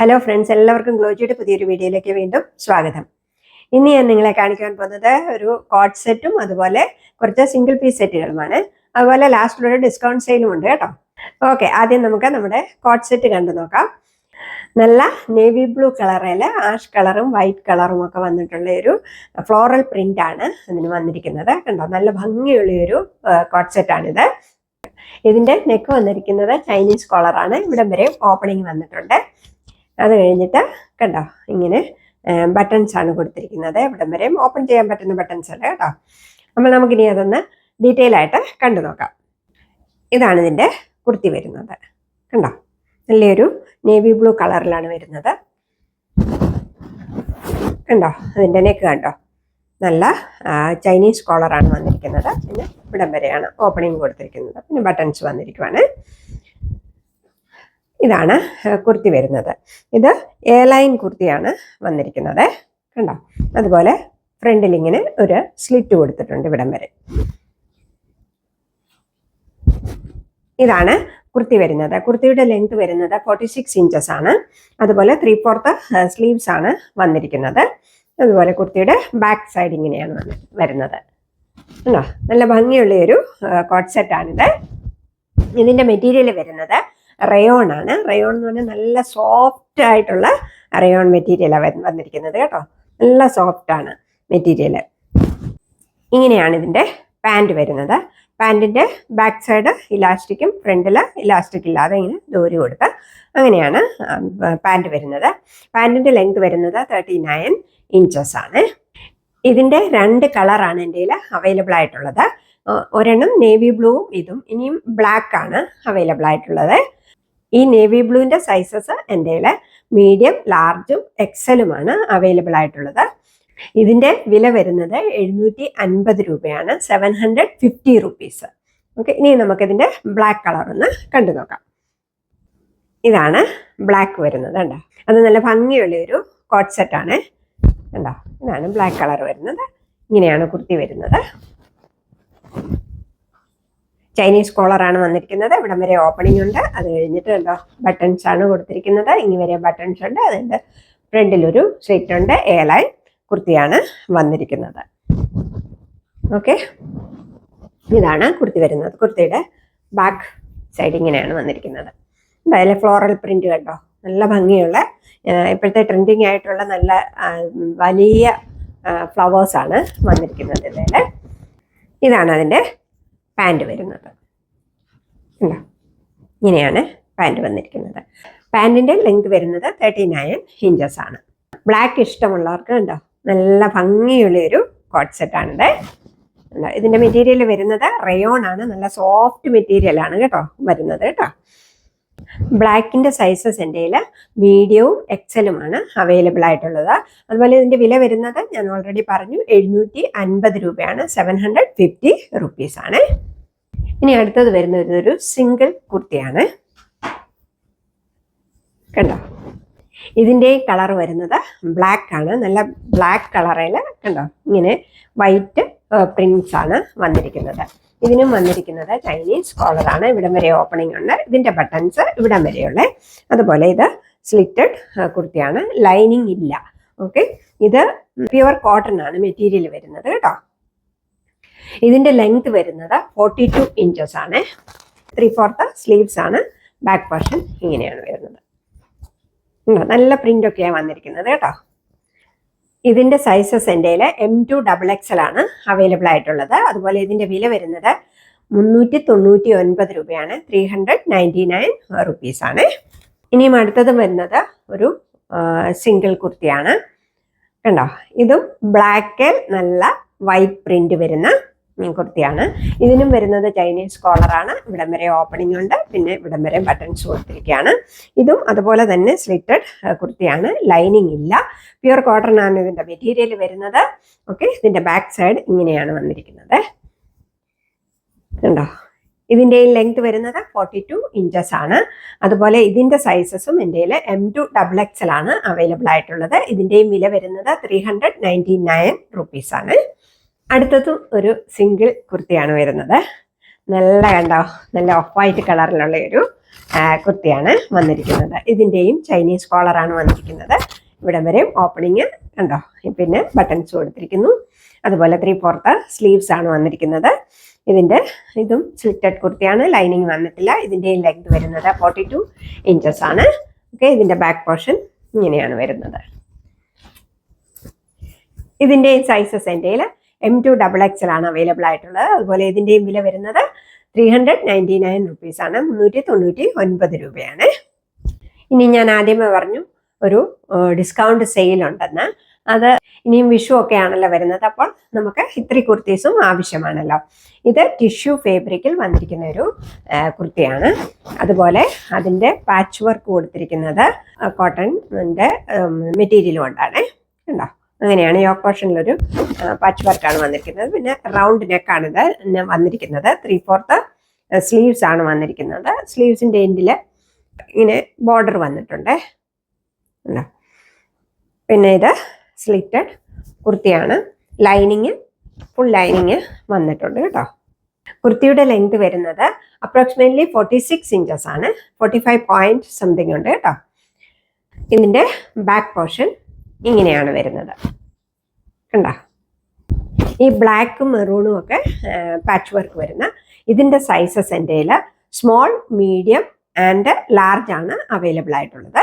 Hello friends, എല്ലാവർക്കും ഗ്ലോജിയുടെ പുതിയൊരു വീഡിയോയിലേക്ക് വീണ്ടും സ്വാഗതം. ഇന്ന് ഞാൻ നിങ്ങളെ കാണിക്കാൻ പോകുന്നത് ഒരു കോട്ട് സെറ്റും അതുപോലെ കുറച്ച് സിംഗിൾ പീസ് സെറ്റുകളുമാണ്. അതുപോലെ ലാസ്റ്റിലൊരു ഡിസ്കൗണ്ട് സെയിലും ഉണ്ട് കേട്ടോ. ഓക്കെ, ആദ്യം നമുക്ക് നമ്മുടെ കോട്ട് സെറ്റ് കണ്ടു നോക്കാം. നല്ല നേവി ബ്ലൂ കളറിൽ ആഷ് കളറും വൈറ്റ് കളറും ഒക്കെ വന്നിട്ടുള്ള ഒരു ഫ്ലോറൽ പ്രിന്റ് ആണ് ഇതിന് വന്നിരിക്കുന്നത്. കണ്ടോ, നല്ല ഭംഗിയുള്ള ഒരു കോട്ട് സെറ്റാണിത്. ഇതിന്റെ നെക്ക് വന്നിരിക്കുന്നത് ചൈനീസ് കോളറാണ്. ഇവിടം വരെ ഓപ്പണിങ് വന്നിട്ടുണ്ട്. അത് കഴിഞ്ഞിട്ട് കണ്ടോ, ഇങ്ങനെ ബട്ടൺസ് ആണ് കൊടുത്തിരിക്കുന്നത്. ഇവിടം വരെയും ഓപ്പൺ ചെയ്യാൻ പറ്റുന്ന ബട്ടൺസ് അല്ല കേട്ടോ. അപ്പോൾ നമുക്കിനി അതൊന്ന് ഡീറ്റെയിൽ ആയിട്ട് കണ്ടു നോക്കാം. ഇതാണ് ഇതിൻ്റെ കുർത്തി വരുന്നത്. കണ്ടോ, നല്ലൊരു നേവി ബ്ലൂ കളറിലാണ് വരുന്നത്. കണ്ടോ, അതിൻ്റെ നെക്ക് കണ്ടോ, നല്ല ചൈനീസ് കോളറാണ് വന്നിരിക്കുന്നത്. പിന്നെ ഇവിടം വരെയാണ് ഓപ്പണിങ് കൊടുത്തിരിക്കുന്നത്. പിന്നെ ബട്ടൺസ് വന്നിരിക്കുവാണ്. ഇതാണ് കുർത്തി വരുന്നത്. ഇത് എ ലൈൻ കുർത്തിയാണ് വന്നിരിക്കുന്നത്. കണ്ടോ, അതുപോലെ ഫ്രണ്ടിൽ ഇങ്ങനെ ഒരു സ്ലിറ്റ് കൊടുത്തിട്ടുണ്ട് ഇവിടം വരെ. ഇതാണ് കുർത്തി വരുന്നത്. കുർത്തിയുടെ ലെങ്ത് വരുന്നത് 46 ഇഞ്ചസ് ആണ്. അതുപോലെ 3/4 സ്ലീവ്സ് ആണ് വന്നിരിക്കുന്നത്. അതുപോലെ കുർത്തിയുടെ ബാക്ക് സൈഡ് ഇങ്ങനെയാണ് വരുന്നത്. കണ്ടോ, നല്ല ഭംഗിയുള്ള ഒരു കോട്ട് സെറ്റാണിത്. ഇതിൻ്റെ മെറ്റീരിയൽ വരുന്നത് റയോൺ ആണ്. റയോൺ എന്ന് പറഞ്ഞാൽ നല്ല സോഫ്റ്റ് ആയിട്ടുള്ള റയോൺ മെറ്റീരിയലാണ് വന്നിരിക്കുന്നത് കേട്ടോ. നല്ല സോഫ്റ്റ് ആണ് മെറ്റീരിയൽ. ഇങ്ങനെയാണ് ഇതിൻ്റെ പാൻറ് വരുന്നത്. പാൻറ്റിൻ്റെ ബാക്ക് സൈഡ് ഇലാസ്റ്റിക്കും ഫ്രണ്ടിൽ ഇലാസ്റ്റിക് ഇല്ലാതെ ഇങ്ങനെ ദൂരി കൊടുത്ത് അങ്ങനെയാണ് പാൻറ് വരുന്നത്. പാൻറ്റിൻ്റെ ലെങ്ത് വരുന്നത് 39 ഇഞ്ചസ് ആണ്. ഇതിൻ്റെ 2 കളറാണ് എൻ്റെ കയ്യിൽ അവൈലബിൾ ആയിട്ടുള്ളത്. ഒരെണ്ണം നേവി ബ്ലൂവും ഇതും, ഇനിയും ബ്ലാക്ക് ആണ് അവൈലബിൾ ആയിട്ടുള്ളത്. ഈ നേവി ബ്ലൂവിൻ്റെ സൈസസ് എൻ്റെ കയ്യിൽ മീഡിയം, ലാർജും എക്സലുമാണ് അവൈലബിൾ ആയിട്ടുള്ളത്. ഇതിൻ്റെ വില വരുന്നത് 750 രൂപയാണ്, 750 റുപ്പീസ്. ഓക്കെ, ഇനി നമുക്കിതിൻ്റെ ബ്ലാക്ക് കളർ ഒന്ന് കണ്ടു നോക്കാം. ഇതാണ് ബ്ലാക്ക് വരുന്നത്. കണ്ടോ, അത് നല്ല ഭംഗിയുള്ള ഒരു കോട്ട് സെറ്റാണ്. കണ്ടോ, ഇതാണ് ബ്ലാക്ക് കളർ വരുന്നത്. ഇങ്ങനെയാണ് കുർത്തി വരുന്നത്. ചൈനീസ് കോളറാണ് വന്നിരിക്കുന്നത്. ഇവിടം വരെ ഓപ്പണിംഗ് ഉണ്ട്. അത് കഴിഞ്ഞിട്ട് കണ്ടോ, ബട്ടൺസ് ആണ് കൊടുത്തിരിക്കുന്നത്. ഇനി വരെ ബട്ടൺസ് ഉണ്ട്. അതിൻ്റെ ഫ്രണ്ടിലൊരു സ്ലിറ്റ് ഉണ്ട്. എ ലൈൻ കുർത്തിയാണ് വന്നിരിക്കുന്നത്. ഓക്കെ, ഇതാണ് കുർത്തി വരുന്നത്. കുർത്തിയുടെ ബാക്ക് സൈഡ് ഇങ്ങനെയാണ് വന്നിരിക്കുന്നത്. എന്തായാലും ഫ്ലോറൽ പ്രിന്റ് കണ്ടോ, നല്ല ഭംഗിയുള്ള ഇപ്പോഴത്തെ ട്രെൻഡിങ് ആയിട്ടുള്ള നല്ല വലിയ ഫ്ലവേഴ്സാണ് വന്നിരിക്കുന്നത്. ഇതിൽ ഇതാണ് അതിൻ്റെ പാൻറ് വരുന്നത്. ഉണ്ടോ, ഇങ്ങനെയാണ് പാൻറ് വന്നിരിക്കുന്നത്. പാൻറ്റിൻ്റെ ലെങ്ത് വരുന്നത് 39 ഇഞ്ചസ് ആണ്. ബ്ലാക്ക് ഇഷ്ടമുള്ളവർക്ക് ഉണ്ടോ, നല്ല ഭംഗിയുള്ള ഒരു കോട്ട് സെറ്റാണിത്. ഉണ്ടോ, ഇതിൻ്റെ മെറ്റീരിയൽ വരുന്നത് റയോൺ ആണ്. നല്ല സോഫ്റ്റ് മെറ്റീരിയലാണ് കേട്ടോ വരുന്നത് കേട്ടോ. ബ്ലാക്കിൻ്റെ സൈസസ് എൻ്റെ കയ്യിൽ മീഡിയവും എക്സലുമാണ് അവൈലബിൾ ആയിട്ടുള്ളത്. അതുപോലെ ഇതിൻ്റെ വില വരുന്നത് ഞാൻ ഓൾറെഡി പറഞ്ഞു, 750 രൂപയാണ്, 750 റുപ്പീസ് ആണ്. ഇനി അടുത്തത് വരുന്നത് ഒരു സിംഗിൾ കുർത്തിയാണ്. കണ്ടോ, ഇതിൻ്റെ കളർ വരുന്നത് ബ്ലാക്ക് ആണ്. നല്ല ബ്ലാക്ക് കളറിൽ കണ്ടോ, ഇങ്ങനെ വൈറ്റ് പ്രിന്റ്സ് ആണ് വന്നിരിക്കുന്നത്. ഇതിനും വന്നിരിക്കുന്നത് ചൈനീസ് കോളറാണ്. ഇവിടം വരെ ഓപ്പണിംഗ് ഉണ്ട്. ഇതിൻ്റെ ബട്ടൺസ് ഇവിടം വരെയുള്ള. അതുപോലെ ഇത് സ്ലിറ്റഡ് കുർത്തിയാണ്, ലൈനിങ് ഇല്ല. ഓക്കെ, ഇത് പ്യുവർ കോട്ടൺ ആണ് മെറ്റീരിയൽ വരുന്നത് കേട്ടോ. ഇതിൻ്റെ ലെങ്ത് വരുന്നത് 42 ഇഞ്ചസ് ആണ്. 3/4 സ്ലീവ്സ് ആണ്. ബാക്ക് പോർഷൻ ഇങ്ങനെയാണ് വരുന്നത്. നല്ല പ്രിന്റ് ഒക്കെയാണ് വന്നിരിക്കുന്നത് കേട്ടോ. ഇതിൻ്റെ സൈസസ് എൻ്റെ M2XXL ആണ് അവൈലബിൾ ആയിട്ടുള്ളത്. അതുപോലെ ഇതിൻ്റെ വില വരുന്നത് 399 രൂപയാണ്, 399 റുപ്പീസ് ആണ്. ഇനിയും അടുത്തത് വരുന്നത് ഒരു സിംഗിൾ കുർത്തിയാണ്. കണ്ടോ, ഇതും ബ്ലാക്കിൽ നല്ല വൈറ്റ് പ്രിന്റ് വരുന്ന കുർത്തിയാണ്. ഇതിനും വരുന്നത് ചൈനീസ് കോളറാണ്. ഇവിടം വരെ ഓപ്പണിംഗ് ഉണ്ട്. പിന്നെ ഇവിടം വരെ ബട്ടൺസ് കൊടുത്തിരിക്കുകയാണ്. ഇതും അതുപോലെ തന്നെ സ്ലിറ്റഡ് കുർത്തിയാണ്, ലൈനിങ് ഇല്ല. പ്യുവർ കോട്ടൺ ആണ് ഇതിൻ്റെ മെറ്റീരിയൽ വരുന്നത്. ഓക്കെ, ഇതിൻ്റെ ബാക്ക് സൈഡ് ഇങ്ങനെയാണ് വന്നിരിക്കുന്നത്. കണ്ടോ, ഇതിൻ്റെ ലെങ്ത് വരുന്നത് 42 ഇഞ്ചസ് ആണ്. അതുപോലെ ഇതിൻ്റെ സൈസസും എൻ്റെ M2XXL ആണ് അവൈലബിൾ ആയിട്ടുള്ളത്. ഇതിൻ്റെയും വില വരുന്നത് 399 റുപ്പീസ് ആണ്. അടുത്തതും ഒരു സിംഗിൾ കുർത്തിയാണ് വരുന്നത്. നല്ല കണ്ടോ, നല്ല ഓഫ് വൈറ്റ് കളറിലുള്ള ഒരു കുർത്തിയാണ് വന്നിരിക്കുന്നത്. ഇതിൻ്റെയും ചൈനീസ് കോളറാണ് വന്നിരിക്കുന്നത്. ഇവിടെ വരെ ഓപ്പണിങ് കണ്ടോ, പിന്നെ ബട്ടൺസ് കൊടുത്തിരിക്കുന്നു. അതുപോലെ 3/4 സ്ലീവ്സ് ആണ് വന്നിരിക്കുന്നത്. ഇതും സ്ലിറ്റഡ് കുർത്തിയാണ്, ലൈനിങ് വന്നിട്ടില്ല. ഇതിൻ്റെയും ലെങ്ത് വരുന്നത് 42 ഇഞ്ചസ് ആണ്. ഓക്കെ, ഇതിൻ്റെ ബാക്ക് പോർഷൻ ഇങ്ങനെയാണ് വരുന്നത്. ഇതിൻ്റെയും സൈസസ് എൻ്റെ M2 XXL ആണ് അവൈലബിൾ ആയിട്ടുള്ളത്. അതുപോലെ ഇതിൻ്റെയും വില വരുന്നത് 399 റുപ്പീസ് ആണ്, 399 രൂപയാണ്. ഇനി ഞാൻ ആദ്യമേ പറഞ്ഞു ഒരു ഡിസ്കൗണ്ട് സെയിൽ ഉണ്ടെന്ന്. അത് ഇനിയും വിഷു ഒക്കെ ആണല്ലോ വരുന്നത്, അപ്പോൾ നമുക്ക് ഇത്തിരി കുർത്തീസും ആവശ്യമാണല്ലോ. ഇത് ടിഷ്യൂ ഫാബ്രിക്കിൽ വന്നിരിക്കുന്ന ഒരു കുർത്തിയാണ്. അതുപോലെ അതിൻ്റെ പാച്ച് വർക്ക് കൊടുത്തിരിക്കുന്നത് കോട്ടണിൻ്റെ മെറ്റീരിയലും കൊണ്ടാണ്. കണ്ടോ, അങ്ങനെയാണ്. യോക്ക് പോർഷനിലൊരു പാച്ച് വർക്കാണ് വന്നിരിക്കുന്നത്. പിന്നെ റൗണ്ട് നെക്കാണിത് വന്നിരിക്കുന്നത്. 3/4 സ്ലീവ്സ് ആണ് വന്നിരിക്കുന്നത്. സ്ലീവ്സിൻ്റെ എൻഡിൽ ഇങ്ങനെ ബോർഡർ വന്നിട്ടുണ്ട്. പിന്നെ ഇത് സ്ലിറ്റഡ് കുർത്തിയാണ്. ലൈനിങ് ഫുൾ ലൈനിങ് വന്നിട്ടുണ്ട് കേട്ടോ. കുർത്തിയുടെ ലെങ്ത് വരുന്നത് അപ്രോക്സിമേറ്റ്ലി 46 ഇഞ്ചസ് ആണ്. 45 പോയിന്റ് സംതിങ് ഉണ്ട് കേട്ടോ. ഇതിൻ്റെ ബാക്ക് പോർഷൻ ഇങ്ങനെയാണ് വരുന്നത്. കണ്ടോ, ഈ ബ്ലാക്കും മെറൂണും ഒക്കെ പാച്ച് വർക്ക് വരുന്ന ഇതിൻ്റെ സൈസസ് എൻ്റെ സ്മോൾ, മീഡിയം ആൻഡ് ലാർജ് ആണ് അവൈലബിൾ ആയിട്ടുള്ളത്.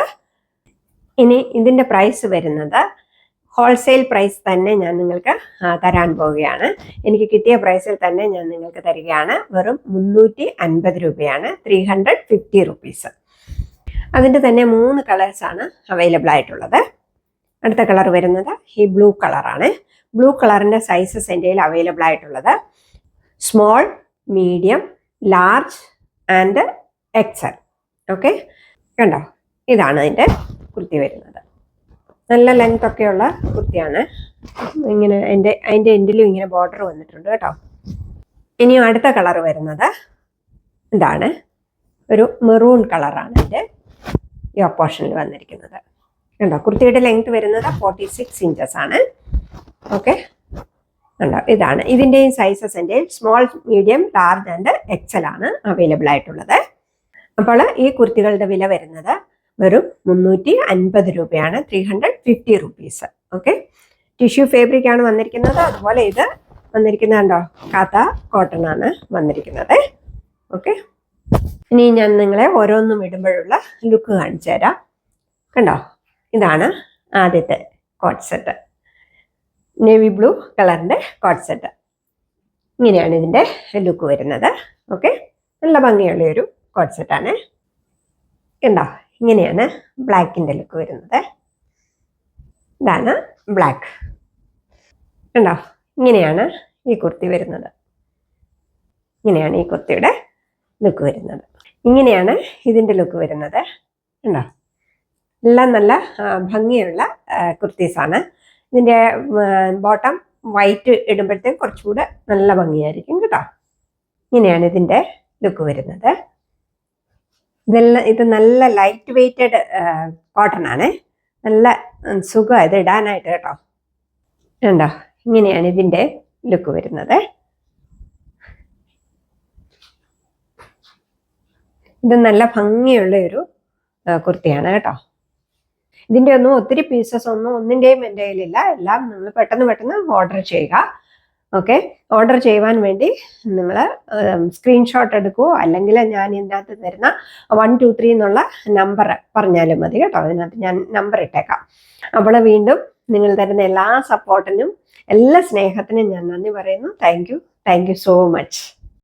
ഇനി ഇതിൻ്റെ പ്രൈസ് വരുന്നത് ഹോൾസെയിൽ പ്രൈസ് തന്നെ ഞാൻ നിങ്ങൾക്ക് തരാൻ പോവുകയാണ്. എനിക്ക് കിട്ടിയ പ്രൈസിൽ തന്നെ ഞാൻ നിങ്ങൾക്ക് തരികയാണ്. വെറും 350 രൂപയാണ്, 350 റുപ്പീസ്. അതിൻ്റെ തന്നെ 3 കളേഴ്സാണ് അവൈലബിൾ ആയിട്ടുള്ളത്. അടുത്ത കളർ വരുന്നത് ഈ ബ്ലൂ കളറാണ്. ബ്ലൂ കളറിൻ്റെ സൈസസ് എൻ്റെ അവൈലബിൾ ആയിട്ടുള്ളത് small, medium, large and XL. Okay, കണ്ടോ, ഇതാണ് അതിൻ്റെ കുർത്തി വരുന്നത്. നല്ല ലെങ്ത് ഒക്കെയുള്ള കുർത്തിയാണ്. ഇങ്ങനെ അതിൻ്റെ എൻഡിലും ഇങ്ങനെ ബോർഡർ വന്നിട്ടുണ്ട് കേട്ടോ. ഇനിയും അടുത്ത കളർ വരുന്നത് ഇതാണ്, ഒരു മെറൂൺ കളറാണ് ഇതിൻ്റെ ഈ ഓപ്പോഷനിൽ വന്നിരിക്കുന്നത്. കണ്ടോ, കുർത്തിയുടെ ലെങ്ത് വരുന്നത് 46 ഇഞ്ചസ് ആണ്. ഓക്കെ, കണ്ടോ, ഇതാണ്. ഇതിൻ്റെയും സൈസസ് എൻ്റെ small, medium, large and XL ആണ് അവൈലബിൾ ആയിട്ടുള്ളത്. അപ്പോൾ ഈ കുർത്തികളുടെ വില വരുന്നത് വെറും 350 രൂപയാണ്, 350 റുപ്പീസ്. ഓക്കെ, ടിഷ്യൂ ഫാബ്രിക് ആണ് വന്നിരിക്കുന്നത്. അതുപോലെ ഇത് വന്നിരിക്കുന്നത് കണ്ടോ, കാത്ത കോട്ടൺ ആണ് വന്നിരിക്കുന്നത്. ഓക്കെ, ഇനി ഞാൻ നിങ്ങളെ ഓരോന്നും ഇടുമ്പോഴുള്ള ലുക്ക് കാണിച്ചു തരാം. കണ്ടോ, ഇതാണ് ആദ്യത്തെ കോട്ട് സെറ്റ്, നേവി ബ്ലൂ കളറിൻ്റെ കോട്ട് സെറ്റ്. ഇങ്ങനെയാണ് ഇതിൻ്റെ ലുക്ക് വരുന്നത്. ഓക്കെ, നല്ല ഭംഗിയുള്ള ഒരു കോട്ട് സെറ്റാണ്. കണ്ടോ, ഇങ്ങനെയാണ് ബ്ലാക്കിൻ്റെ ലുക്ക് വരുന്നത്. ഇതാണ് ബ്ലാക്ക്. കണ്ടോ, ഇങ്ങനെയാണ് ഈ കുർത്തി വരുന്നത്. ഇങ്ങനെയാണ് ഈ കുർത്തിയുടെ ലുക്ക് വരുന്നത്. ഇങ്ങനെയാണ് ഇതിൻ്റെ ലുക്ക് വരുന്നത്. കണ്ടോ, എല്ലാം നല്ല ഭംഗിയുള്ള കുർത്തീസാണ്. ഇതിൻ്റെ ബോട്ടം വൈറ്റ് ഇടുമ്പോഴത്തേക്ക് കുറച്ചുകൂടെ നല്ല ഭംഗിയായിരിക്കും കേട്ടോ. ഇങ്ങനെയാണ് ഇതിൻ്റെ ലുക്ക് വരുന്നത്. ഇത് നല്ല ലൈറ്റ് വെയ്റ്റഡ് കോട്ടൺ ആണ്. നല്ല സുഖം ഇത് ഇടാനായിട്ട് കേട്ടോ. കണ്ടോ, ഇങ്ങനെയാണ് ഇതിൻ്റെ ലുക്ക് വരുന്നത്. ഇത് നല്ല ഭംഗിയുള്ള ഒരു കുർത്തിയാണ് കേട്ടോ. ഇതിൻ്റെ ഒന്നും ഒത്തിരി പീസസ് ഒന്നിൻ്റെയും എൻ്റെ കയ്യിലില്ല. എല്ലാം നിങ്ങൾ പെട്ടെന്ന് ഓർഡർ ചെയ്യുക. ഓക്കെ, ഓർഡർ ചെയ്യുവാൻ വേണ്ടി നിങ്ങൾ സ്ക്രീൻഷോട്ട് എടുക്കുമോ, അല്ലെങ്കിൽ ഞാൻ ഇതിനകത്ത് തരുന്ന 123 എന്നുള്ള നമ്പർ പറഞ്ഞാലും മതി കേട്ടോ. അതിനകത്ത് ഞാൻ നമ്പർ ഇട്ടേക്കാം. അപ്പോൾ വീണ്ടും നിങ്ങൾ തരുന്ന എല്ലാ സപ്പോർട്ടിനും എല്ലാ സ്നേഹത്തിനും ഞാൻ നന്ദി പറയുന്നു. Thank you so much.